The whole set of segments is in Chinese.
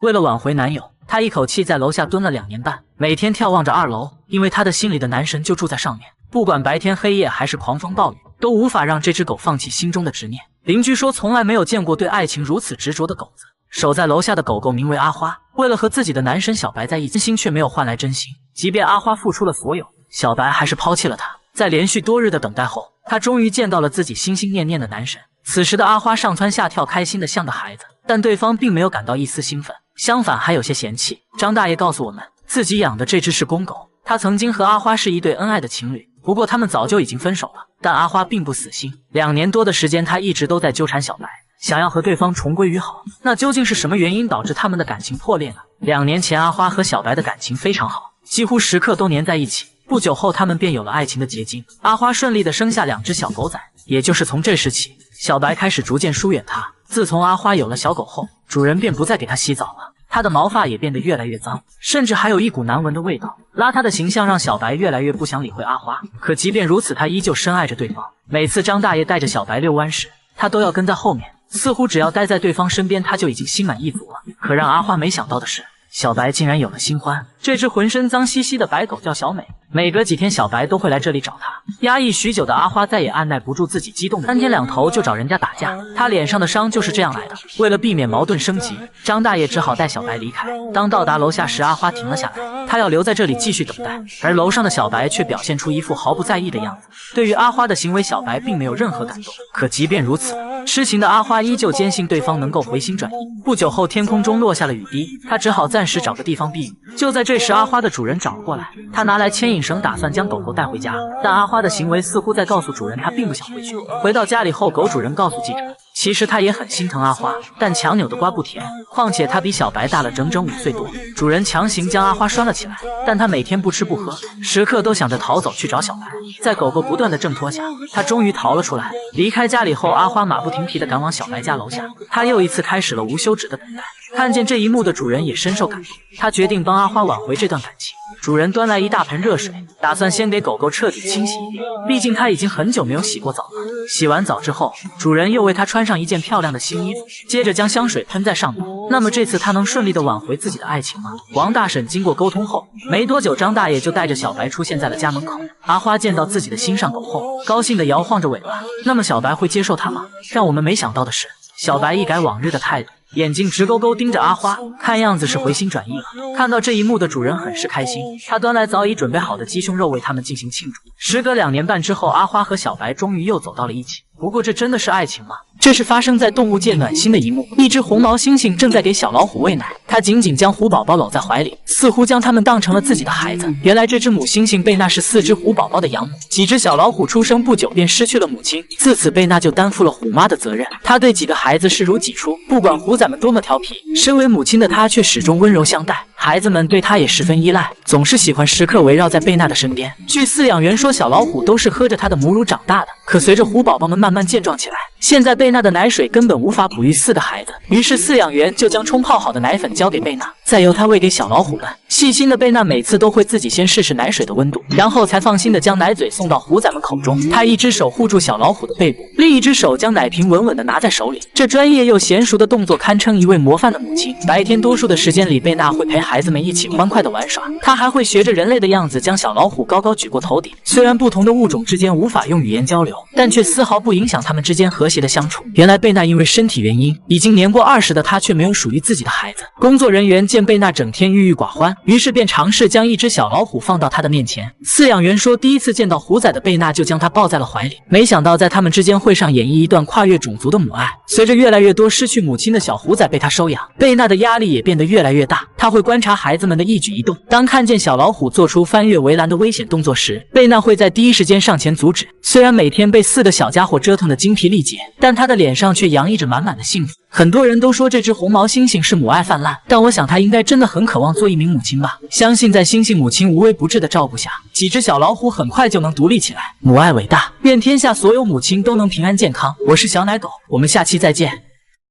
为了挽回男友，她一口气在楼下蹲了2年半，每天眺望着2楼，因为她的心里的男神就住在上面，不管白天黑夜还是狂风暴雨，都无法让这只狗放弃心中的执念。邻居说从来没有见过对爱情如此执着的狗子。守在楼下的狗狗名为阿花，为了和自己的男神小白在一起，真心却没有换来真心。即便阿花付出了所有，小白还是抛弃了她。在连续多日的等待后，她终于见到了自己心心念念的男神。此时的阿花上蹿下跳，开心的像个孩子，但对方并没有感到一丝兴奋，相反还有些嫌弃。张大爷告诉我们，自己养的这只是公狗，他曾经和阿花是一对恩爱的情侣，不过他们早就已经分手了。但阿花并不死心，2年多的时间，她一直都在纠缠小白，想要和对方重归于好。那究竟是什么原因导致他们的感情破裂呢？2年前，阿花和小白的感情非常好，几乎时刻都黏在一起。不久后，他们便有了爱情的结晶。阿花顺利的生下2只小狗仔，也就是从这时起，小白开始逐渐疏远她。自从阿花有了小狗后，主人便不再给她洗澡了，她的毛发也变得越来越脏，甚至还有一股难闻的味道。邋遢的形象让小白越来越不想理会阿花，可即便如此，他依旧深爱着对方。每次张大爷带着小白遛弯时，他都要跟在后面，似乎只要待在对方身边，他就已经心满意足了。可让阿花没想到的是，小白竟然有了新欢。这只浑身脏兮兮的白狗叫小美，每隔几天小白都会来这里找她。压抑许久的阿花再也按耐不住自己激动的，3天2头就找人家打架。她脸上的伤就是这样来的。为了避免矛盾升级，张大爷只好带小白离开。当到达楼下时，阿花停了下来，她要留在这里继续等待，而楼上的小白却表现出一副毫不在意的样子。对于阿花的行为，小白并没有任何感动。可即便如此，痴情的阿花依旧坚信对方能够回心转意。不久后，天空中落下了雨滴，她只好暂时找个地方避雨。就在这时，阿花的主人找了过来，他拿来牵引绳，打算将狗狗带回家。但阿花的行为似乎在告诉主人，她并不想回去。回到家里后，狗主人告诉记者，其实他也很心疼阿花，但强扭的瓜不甜，况且他比小白大了整整5岁多。主人强行将阿花拴了起来，但他每天不吃不喝，时刻都想着逃走去找小白。在狗狗不断的挣脱下，他终于逃了出来。离开家里后，阿花马不停蹄地赶往小白家楼下，他又一次开始了无休止的等待。看见这一幕的主人也深受感动，他决定帮阿花挽回这段感情。主人端来一大盆热水，打算先给狗狗彻底清洗一遍，毕竟它已经很久没有洗过澡了。洗完澡之后，主人又为它穿上一件漂亮的新衣服，接着将香水喷在上面。那么这次他能顺利的挽回自己的爱情吗？王大婶经过沟通后，没多久张大爷就带着小白出现在了家门口。阿花见到自己的心上狗后，高兴的摇晃着尾巴。那么小白会接受它吗？让我们没想到的是，小白一改往日的态度，眼睛直勾勾盯着阿花，看样子是回心转意了。看到这一幕的主人很是开心，他端来早已准备好的鸡胸肉为他们进行庆祝。时隔2年半之后，阿花和小白终于又走到了一起。不过这真的是爱情吗？这是发生在动物界暖心的一幕。一只红毛猩猩正在给小老虎喂奶，它紧紧将虎宝宝搂在怀里，似乎将它们当成了自己的孩子。原来这只母猩猩贝娜是4只虎宝宝的养母，几只小老虎出生不久便失去了母亲，自此贝娜就担负了虎妈的责任。她对几个孩子视如己出，不管虎崽们多么调皮，身为母亲的她却始终温柔相待。孩子们对她也十分依赖，总是喜欢时刻围绕在贝娜的身边。据饲养员说，小老虎都是喝着她的母乳长大的。可随着虎宝宝们慢慢健壮起来，现在贝娜的奶水根本无法哺育4个孩子，于是饲养员就将冲泡好的奶粉交给贝娜，再由她喂给小老虎们。细心的贝娜每次都会自己先试试奶水的温度，然后才放心的将奶嘴送到虎崽们口中。她一只手护住小老虎的背部，另一只手将奶瓶稳稳地拿在手里，这专业又娴熟的动作堪称一位模范的母亲。白天多数的时间里，贝娜会陪孩子们一起欢快的玩耍，她还会学着人类的样子将小老虎高高举过头顶。虽然不同的物种之间无法用语言交流，但却丝毫不影响他们之间和谐的相处。原来贝娜因为身体原因，已经年过20的她却没有属于自己的孩子。工作人员见贝娜整天郁郁寡欢，于是便尝试将一只小老虎放到她的面前。饲养员说，第一次见到虎崽的贝娜就将它抱在了怀里，没想到在他们之间会上演绎一段跨越种族的母爱。随着越来越多失去母亲的小虎崽被她收养，贝娜的压力也变得越来越大。她会观察孩子们的一举一动，当看见小老虎做出翻越围栏的危险动作时，贝娜会在第一时间上前阻止。虽然每天被4个小家伙折腾得精疲力竭，但她的脸上却洋溢着满满的幸福。很多人都说这只红毛猩猩是母爱泛滥，但我想它应该真的很渴望做一名母亲吧。相信在猩猩母亲无微不至的照顾下，几只小老虎很快就能独立起来。母爱伟大，愿天下所有母亲都能平安健康。我是小奶狗，我们下期再见。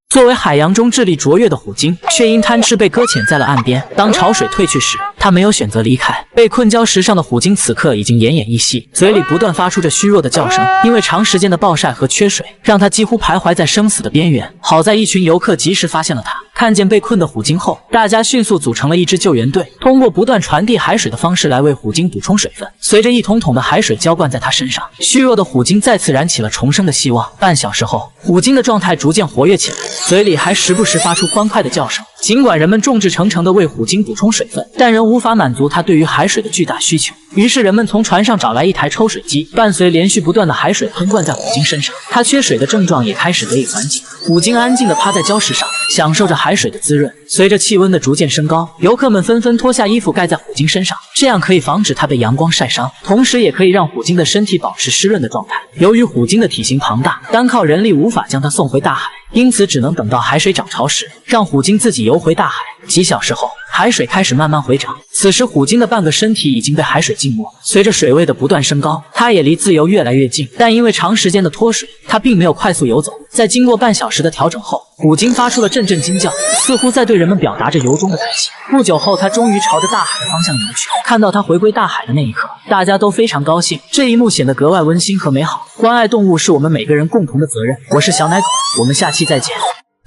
作为海洋中智力卓越的虎鲸，却因贪吃被搁浅在了岸边。当潮水退去时，他没有选择离开。被困礁石上的虎鲸此刻已经奄奄一息，嘴里不断发出着虚弱的叫声。因为长时间的暴晒和缺水，让他几乎徘徊在生死的边缘。好在一群游客及时发现了他，看见被困的虎鲸后，大家迅速组成了一支救援队，通过不断传递海水的方式来为虎鲸补充水分。随着一桶桶的海水浇灌在他身上，虚弱的虎鲸再次燃起了重生的希望。半小时后，虎鲸的状态逐渐活跃起来，嘴里还时不时发出欢快的叫声。尽管人们众志成城地为虎鲸补充水分，但仍无法满足它对于海水的巨大需求。于是人们从船上找来一台抽水机，伴随连续不断的海水喷灌在虎鲸身上，它缺水的症状也开始得以缓解。虎鲸安静地趴在礁石上，享受着海水的滋润。随着气温的逐渐升高，游客们纷纷脱下衣服盖在虎鲸身上，这样可以防止它被阳光晒伤，同时也可以让虎鲸的身体保持湿润的状态。由于虎鲸的体型庞大，单靠人力无法将它送回大海，因此只能等到海水涨潮时，让虎鲸自己游回大海。几小时后，海水开始慢慢回涨，此时虎鲸的半个身体已经被海水浸没。随着水位的不断升高，它也离自由越来越近，但因为长时间的脱水，它并没有快速游走。在经过半小时的调整后，虎鲸发出了阵阵惊叫，似乎在对人们表达着由衷的感谢。不久后，它终于朝着大海的方向游去。看到它回归大海的那一刻，大家都非常高兴，这一幕显得格外温馨和美好。关爱动物是我们每个人共同的责任。我是小奶狗，我们下期再见。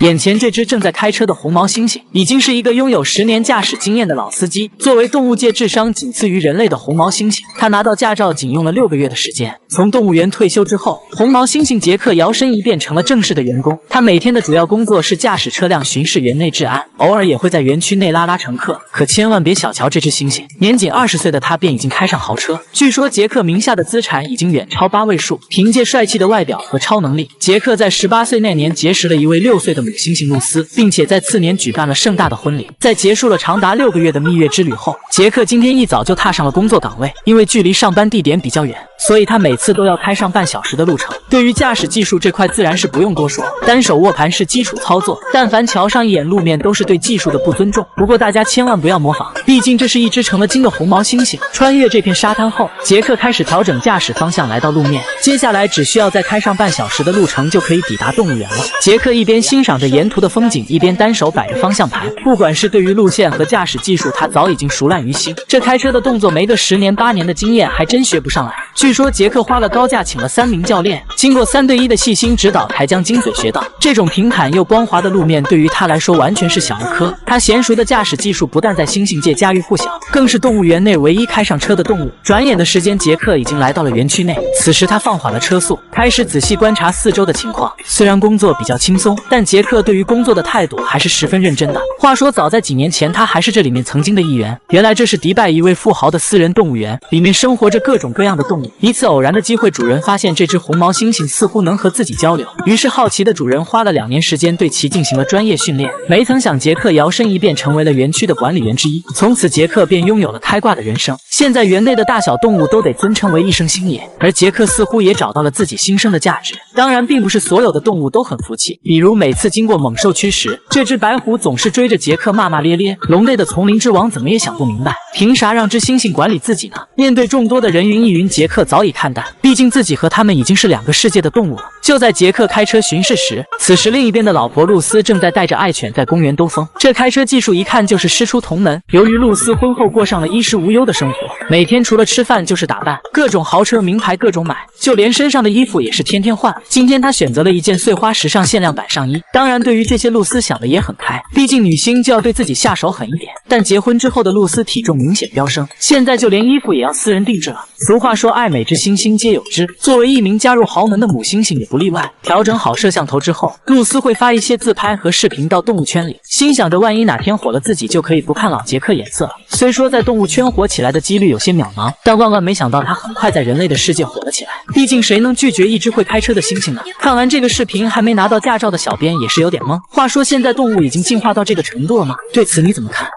眼前这只正在开车的红毛猩猩，已经是一个拥有10年驾驶经验的老司机。作为动物界智商仅次于人类的红毛猩猩，他拿到驾照仅用了6个月的时间。从动物园退休之后，红毛猩猩杰克摇身一变成了正式的员工。他每天的主要工作是驾驶车辆巡视园内治安，偶尔也会在园区内拉乘客。可千万别小瞧这只猩猩，年仅20岁的他便已经开上豪车。据说杰克名下的资产已经远超8位数。凭借帅气的外表和超能力，杰克在18岁那年结识了一位6岁的母猩猩露丝，并且在次年举办了盛大的婚礼。在结束了长达6个月的蜜月之旅后，杰克今天一早就踏上了工作岗位。因为距离上班地点比较远，所以他每次都要开上半小时的路程。对于驾驶技术这块自然是不用多说，单手握盘是基础操作，但凡瞧上一眼路面都是对技术的不尊重。不过大家千万不要模仿，毕竟这是一只成了精的红毛猩猩。穿越这片沙滩后，杰克开始调整驾驶方向来到路面，接下来只需要再开上半小时的路程就可以抵达动物园了。杰克一边欣赏着沿途的风景，一边单手摆着方向盘。不管是对于路线和驾驶技术，他早已经熟烂于心。这开车的动作没个10年8年的经验还真学不上来。据说杰克花了高价请了3名教练，经过3对1的细心指导，才将精髓学到。这种平坦又光滑的路面对于他来说完全是小儿科。他娴熟的驾驶技术不但在猩猩界家喻户晓，更是动物园内唯一开上车的动物。转眼的时间，杰克已经来到了园区内。此时他放缓了车速，开始仔细观察四周的情况。虽然工作比较轻松，但杰克对于工作的态度还是十分认真的。话说早在几年前，他还是这里面曾经的一员。原来这是迪拜一位富豪的私人动物园，里面生活着各种各样的动物。一次偶然的机会，主人发现这只红毛猩猩似乎能和自己交流，于是好奇的主人花了2年时间对其进行了专业训练。没曾想杰克摇身一变成为了园区的管理员之一，从此杰克便拥有了开挂的人生。现在园内的大小动物都得尊称为一声星爷，而杰克似乎也找到了自己新生的价值。当然并不是所有的动物都很服气，比如每次经过猛兽区时，这只白虎总是追着杰克骂骂咧咧。龙类的丛林之王怎么也想不明白，凭啥让只猩猩管理自己呢？面对众多的人云亦云，杰克早已看淡，毕竟自己和他们已经是2个世界的动物了。就在杰克开车巡视时，此时另一边的老婆露丝正在带着爱犬在公园兜风。这开车技术一看就是师出同门。由于露丝婚后过上了衣食无忧的生活，每天除了吃饭就是打扮，各种豪车名牌各种买，就连身上的衣服也是天天换。今天她选择了一件碎花时尚限量版上衣。当然对于这些露丝想的也很开，毕竟女星就要对自己下手狠一点。但结婚之后的露丝体重明显飙升，现在就连衣服也要私人定制了。俗话说爱美之心心皆有之，作为一名加入豪门的母猩猩也不例外。调整好摄像头之后，露丝会发一些自拍和视频到动物圈里，心想着万一哪天火了，自己就可以不看老杰克眼色了。虽说在动物圈火起来的几率有些渺茫，但万万没想到他很快在人类的世界火了起来。毕竟谁能拒绝一只会开车的猩猩呢？看完这个视频，还没拿到驾照的小编也是有点懵。话说现在动物已经进化到这个程度了吗？对此你怎么看？